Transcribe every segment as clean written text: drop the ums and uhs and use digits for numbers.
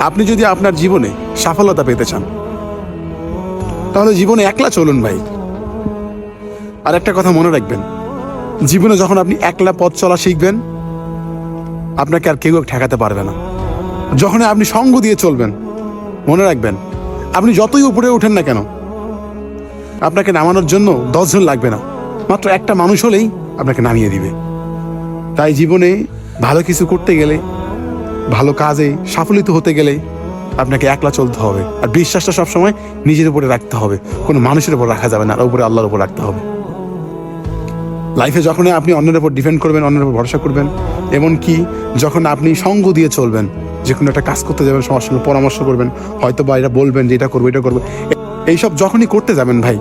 আপনি যদি আপনার জীবনে সফলতা পেতে চান তাহলে জীবনে একলা চলুন ভাই। আর একটা কথা মনে রাখবেন, জীবনে যখন আপনি একলা পথ চলা শিখবেন আপনাকে আর কেউ ঠেকাতে পারবে না। যখন আপনি সঙ্গ দিয়ে চলবেন মনে রাখবেন, আপনি যতই উপরে ওঠেন না কেন আপনাকে নামানোর জন্য 10 জন লাগবে না, মাত্র একটা মানুষ হলেই আপনাকে নামিয়ে দিবে। তাই জীবনে ভালো কিছু করতে গেলে, ভালো কাজে সাফল্য হতে গেলে আপনাকে একলা চলতে হবে। আর বিশ্বাসটা সবসময় নিজের উপরে রাখতে হবে, কোনো মানুষের উপর রাখা যাবে না, আর উপরে আল্লাহর উপর রাখতে হবে। লাইফে যখন আপনি অন্যের উপর ডিপেন্ড করবেন, অন্যের উপর ভরসা করবেন, এমনকি যখন আপনি সঙ্গ দিয়ে চলবেন, যে কোনো একটা কাজ করতে যাবেন সবার সঙ্গে পরামর্শ করবেন, হয়তো বা এটা বলবেন যে এটা করবো এটা করবো, এইসব যখনই করতে যাবেন ভাই,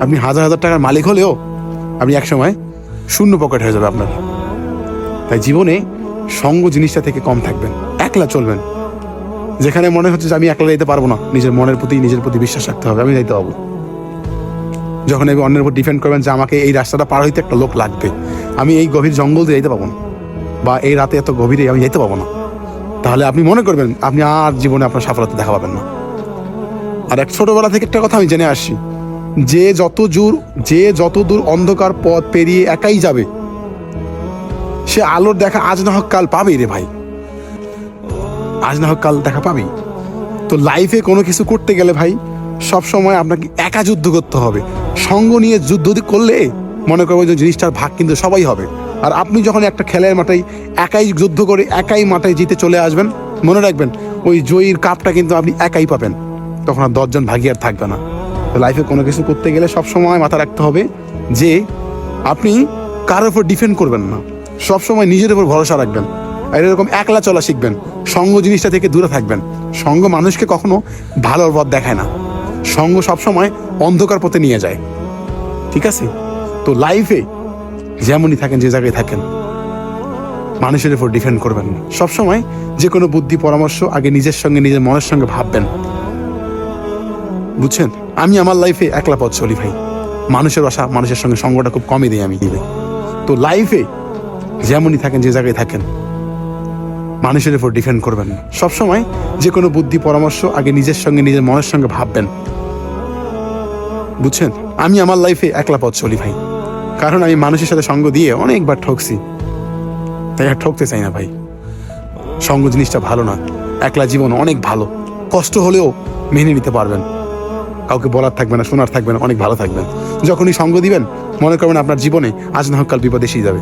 আপনি হাজার হাজার টাকার মালিক হলেও আপনি একসময় শূন্য পকেট হয়ে যাবে আপনার। তাই জীবনে সঙ্গ জিনিসটা থেকে কম থাকবেন, একলা চলবেন। যেখানে মনে হচ্ছে যে আমি একলা যেতে পারবো না, নিজের মনের প্রতি নিজের প্রতি বিশ্বাস রাখতে হবে, আমি যাইতে পারবো। যখন আমি অন্যের উপর ডিপেন্ড করবেন যে আমাকে এই রাস্তাটা পার হইতে একটা লোক লাগবে, আমি এই গভীর জঙ্গল দিয়ে যেতে পারবো না, বা এই রাতে এত গভীরে আমি যেতে পারবো না, তাহলে আপনি মনে করবেন আপনি আর জীবনে আপনার সফলতা দেখা পাবেন না। আর এক ছোটবেলা থেকে একটা কথা আমি জেনে আসছি, যে যত দূর অন্ধকার পথ পেরিয়ে একাই যাবে সে আলোর দেখা আজ না হোক কাল পাবেই রে ভাই, আজ না হোক কাল দেখা পাবেই। তো লাইফে কোনো কিছু করতে গেলে ভাই সব সময় আপনাকে একা যুদ্ধ করতে হবে। সঙ্গ নিয়ে যুদ্ধ করলে মনে করবো যে জিনিসটার ভাগ কিন্তু সবাই হবে। আর আপনি যখন একটা খেলার মাঠে একাই যুদ্ধ করে একাই মাঠে জিতে চলে আসবেন, মনে রাখবেন ওই জয়ীর কাপটা কিন্তু আপনি একাই পাবেন, তখন আর 10 জন ভাগী আর থাকবে না। তো লাইফে কোনো কিছু করতে গেলে সবসময় মাথা রাখতে হবে যে আপনি কারোর উপর ডিপেন্ড করবেন না, সবসময় নিজের উপর ভরসা রাখবেন। আর এরকম একলা চলা শিখবেন, সঙ্গ জিনিসটা থেকে দূরে থাকবেন। সঙ্গ মানুষকে কখনো ভালোর পথ দেখায় না, সঙ্গ সবসময় অন্ধকার পথে নিয়ে যায়। ঠিক আছে? তো লাইফে যেমনই থাকেন, যে জায়গায় থাকেন, মানুষের উপর ডিপেন্ড করবেন না। সবসময় যে কোনো বুদ্ধি পরামর্শ আগে নিজের সঙ্গে নিজের মনের সঙ্গে ভাববেন, বুঝছেন? আমি আমার লাইফে একলা পথ চলি ভাই, মানুষের আশা মানুষের সঙ্গে সঙ্গটা খুব কমই দিই আমি। তো লাইফে যেমনই থাকেন, যে জায়গায় থাকেন, মানুষের উপর ডিপেন্ড করবেন না। সবসময় যে কোনো বুদ্ধি পরামর্শ আগে নিজের সঙ্গে নিজের মনের সঙ্গে ভাববেন, বুঝছেন? আমি আমার লাইফে একলা পথ চলি ভাই, কারণ আমি মানুষের সাথে সঙ্গ দিয়ে অনেকবার ঠকছি, তাই আর ঠকতে চাই না ভাই। সঙ্গ জিনিসটা ভালো না, একলা জীবন অনেক ভালো, কষ্ট হলেও মেনে নিতে পারবেন, কাউকে বলার থাকবে না, শোনার থাকবে না, অনেক ভালো থাকবেন। যখনই সঙ্গ দিবেন মনে করবেন আপনার জীবনে আজ না হোক কাল বিপদ এসেই যাবে।